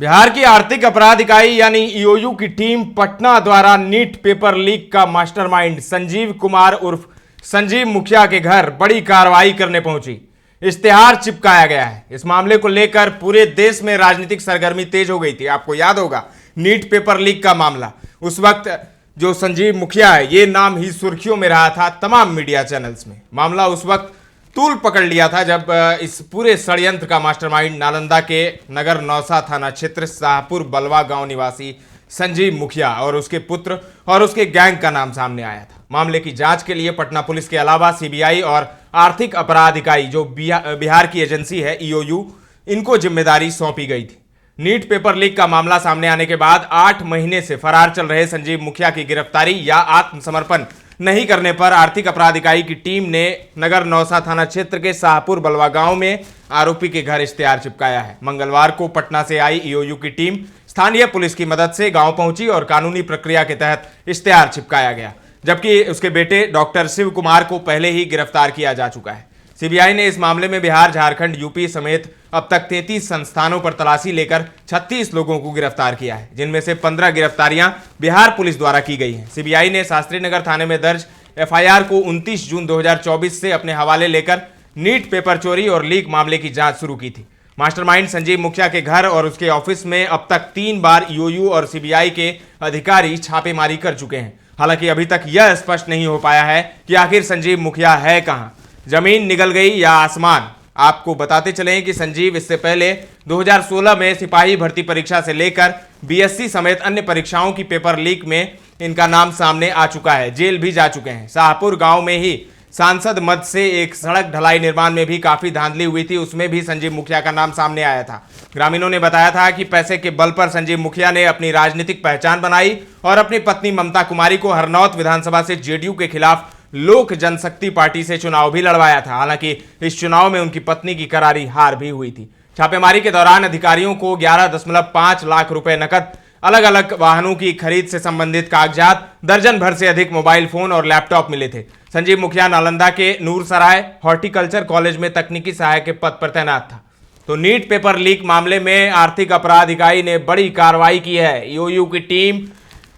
बिहार की आर्थिक अपराध इकाई यानी ईओयू की टीम पटना द्वारा नीट पेपर लीक का मास्टरमाइंड संजीव कुमार उर्फ संजीव मुखिया के घर बड़ी कार्रवाई करने पहुंची। इश्तेहार चिपकाया गया है। इस मामले को लेकर पूरे देश में राजनीतिक सरगर्मी तेज हो गई थी। आपको याद होगा नीट पेपर लीक का मामला, उस वक्त जो संजीव मुखिया है ये नाम ही सुर्खियों में रहा था तमाम मीडिया चैनल्स में। मामला उस वक्त तूल पकड़ लिया था जब इस पूरे षड्यंत्र का मास्टरमाइंड नालंदा के नगर नौसा थाना क्षेत्र शाहपुर बलवा गांव निवासी संजीव मुखिया और उसके पुत्र और उसके गैंग का नाम सामने आया था। मामले की जांच के लिए पटना पुलिस के अलावा सीबीआई और आर्थिक अपराध इकाई जो बिहार की एजेंसी है ईओयू, इनको जिम्मेदारी सौंपी गई थी। नीट पेपर लीक का मामला सामने आने के बाद 8 महीने से फरार चल रहे संजीव मुखिया की गिरफ्तारी या आत्मसमर्पण नहीं करने पर आर्थिक अपराध इकाई की टीम ने नगर नौसा थाना क्षेत्र के शाहपुर बलवा गांव में आरोपी के घर इश्तेहार चिपकाया है। मंगलवार को पटना से आई ईओयू की टीम स्थानीय पुलिस की मदद से गांव पहुंची और कानूनी प्रक्रिया के तहत इश्तेहार चिपकाया गया, जबकि उसके बेटे डॉक्टर शिव कुमार को पहले ही गिरफ्तार किया जा चुका है। सीबीआई ने इस मामले में बिहार, झारखंड, यूपी समेत अब तक 33 संस्थानों पर तलाशी लेकर 36 लोगों को गिरफ्तार किया है, जिनमें से 15 गिरफ्तारियां बिहार पुलिस द्वारा की गई हैं। सीबीआई ने शास्त्री नगर थाने में दर्ज एफआईआर को 29 जून 2024 से अपने हवाले लेकर नीट पेपर चोरी और लीक मामले की जांच शुरू की थी। मास्टरमाइंड संजीव मुखिया के घर और उसके ऑफिस में अब तक 3 बार ईओयू और सीबीआई के अधिकारी छापेमारी कर चुके हैं। हालांकि अभी तक यह स्पष्ट नहीं हो पाया है कि आखिर संजीव मुखिया है कहां, जमीन निगल गई या आसमान। आपको बताते चलें कि संजीव इससे पहले 2016 में सिपाही भर्ती परीक्षा से लेकर बीएससी समेत अन्य परीक्षाओं की पेपर लीक में इनका नाम सामने आ चुका है। जेल भी जा चुके हैं। शाहपुर गांव में ही सांसद मद से एक सड़क ढलाई निर्माण में भी काफी धांधली हुई थी, उसमें भी संजीव मुखिया का नाम सामने आया था। ग्रामीणों ने बताया था कि पैसे के बल पर संजीव मुखिया ने अपनी राजनीतिक पहचान बनाई और अपनी पत्नी ममता कुमारी को हरनौत विधानसभा से जेडीयू के खिलाफ लोक जनशक्ति पार्टी से चुनाव भी लड़वाया था। हालांकि इस चुनाव में उनकी पत्नी की करारी हार भी हुई थी। छापेमारी के दौरान अधिकारियों को 11.5 लाख रुपए नकद, अलग अलग वाहनों की खरीद से संबंधित कागजात, दर्जन भर से अधिक मोबाइल फोन और लैपटॉप मिले थे। संजीव मुखिया नालंदा के नूरसराय हॉर्टिकल्चर कॉलेज में तकनीकी सहायक के पद पर तैनात था। तो नीट पेपर लीक मामले में आर्थिक अपराध इकाई ने बड़ी कार्रवाई की है। ईओयू की टीम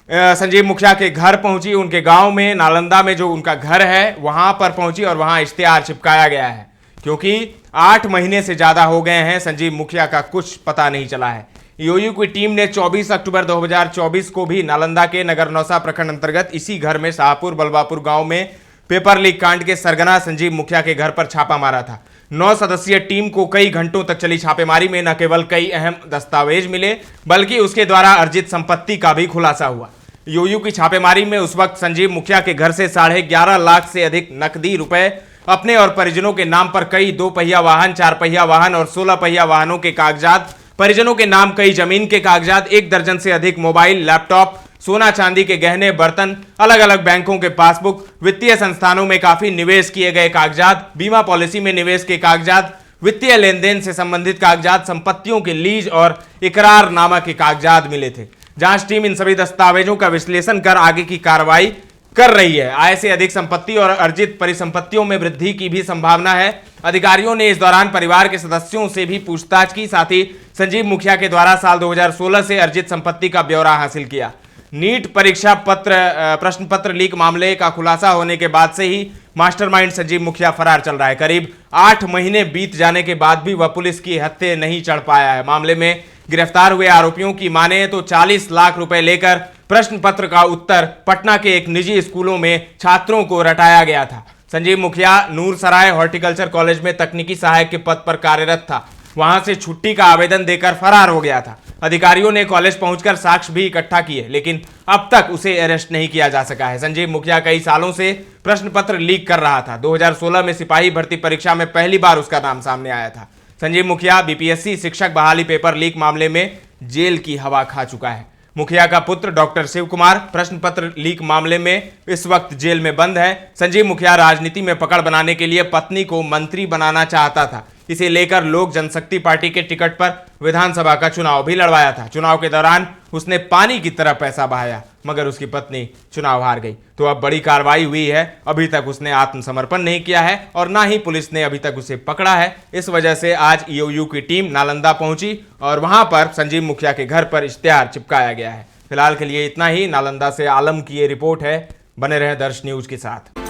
संजीव मुखिया के घर पहुंची, उनके गांव में नालंदा में जो उनका घर है वहां पर पहुंची और वहां इश्तेहार चिपकाया गया है, क्योंकि 8 महीने से ज्यादा हो गए हैं संजीव मुखिया का कुछ पता नहीं चला है। ईओयू की टीम ने 24 अक्टूबर 2024 को भी नालंदा के नगर नौसा प्रखंड अंतर्गत इसी घर में शाहपुर बलवापुर गांव में पेपर लीक कांड के सरगना संजीव मुखिया के घर पर छापा मारा था। 9 सदस्यीय टीम को कई घंटों तक चली छापेमारी में न केवल कई अहम दस्तावेज मिले, बल्कि उसके द्वारा अर्जित संपत्ति का भी खुलासा हुआ। ईओयू की छापेमारी में उस वक्त संजीव मुखिया के घर से 11.5 लाख से अधिक नकदी रुपए, अपने और परिजनों के नाम पर कई 2 पहिया वाहन, 4 पहिया वाहन और 16 पहिया वाहनों के कागजात, परिजनों के नाम कई जमीन के कागजात, 1 दर्जन से अधिक मोबाइल, लैपटॉप, सोना चांदी के गहने, बर्तन, अलग अलग बैंकों के पासबुक, वित्तीय संस्थानों में काफी निवेश किए गए कागजात, बीमा पॉलिसी में निवेश के कागजात, वित्तीय लेन देन से संबंधित कागजात, संपत्तियों के लीज और इकरारनामा के कागजात मिले थे। जांच टीम इन सभी दस्तावेजों का विश्लेषण कर आगे की कार्रवाई कर रही है। आय से अधिक संपत्ति और अर्जित परिसंपत्तियों में वृद्धि की भी संभावना है। अधिकारियों ने इस दौरान परिवार के सदस्यों से भी पूछताछ की, साथ ही संजीव मुखिया के द्वारा साल 2016 से अर्जित संपत्ति का ब्यौरा हासिल किया। नीट परीक्षा प्रश्न पत्र लीक मामले का खुलासा होने के बाद से ही मास्टरमाइंड संजीव मुखिया फरार चल रहा है। करीब 8 महीने बीत जाने के बाद भी वह पुलिस की हत्थे नहीं चढ़ पाया है। मामले में गिरफ्तार हुए आरोपियों की माने तो 40 लाख रुपए लेकर प्रश्न पत्र का उत्तर पटना के एक निजी स्कूलों में छात्रों को रटाया गया था। संजीव मुखिया नूरसराय हॉर्टिकल्चर कॉलेज में तकनीकी सहायक के पद पर कार्यरत था। वहां से छुट्टी का आवेदन देकर फरार हो गया था। अधिकारियों ने कॉलेज पहुंचकर साक्ष्य भी इकट्ठा किए, लेकिन अब तक उसे अरेस्ट नहीं किया जा सका है। संजीव मुखिया कई सालों से प्रश्न पत्र लीक कर रहा था। 2016 में सिपाही भर्ती परीक्षा में पहली बार उसका नाम सामने आया था। संजीव मुखिया बीपीएससी शिक्षक बहाली पेपर लीक मामले में जेल की हवा खा चुका है। मुखिया का पुत्र डॉक्टर शिव कुमार प्रश्न पत्र लीक मामले में इस वक्त जेल में बंद है। संजीव मुखिया राजनीति में पकड़ बनाने के लिए पत्नी को मंत्री बनाना चाहता था। इसे लेकर लोक जनशक्ति पार्टी के टिकट पर विधानसभा का चुनाव भी लड़वाया था। चुनाव के दौरान उसने पानी की तरह पैसा बहाया, मगर उसकी पत्नी चुनाव हार गई। तो अब बड़ी कार्रवाई हुई है। अभी तक उसने आत्मसमर्पण नहीं किया है और ना ही पुलिस ने अभी तक उसे पकड़ा है। इस वजह से आज ईओयू की टीम नालंदा पहुंची और वहां पर संजीव मुखिया के घर पर इश्तेहार चिपकाया गया है। फिलहाल के लिए इतना ही। नालंदा से आलम की ये रिपोर्ट है। बने रहे दर्श न्यूज के साथ।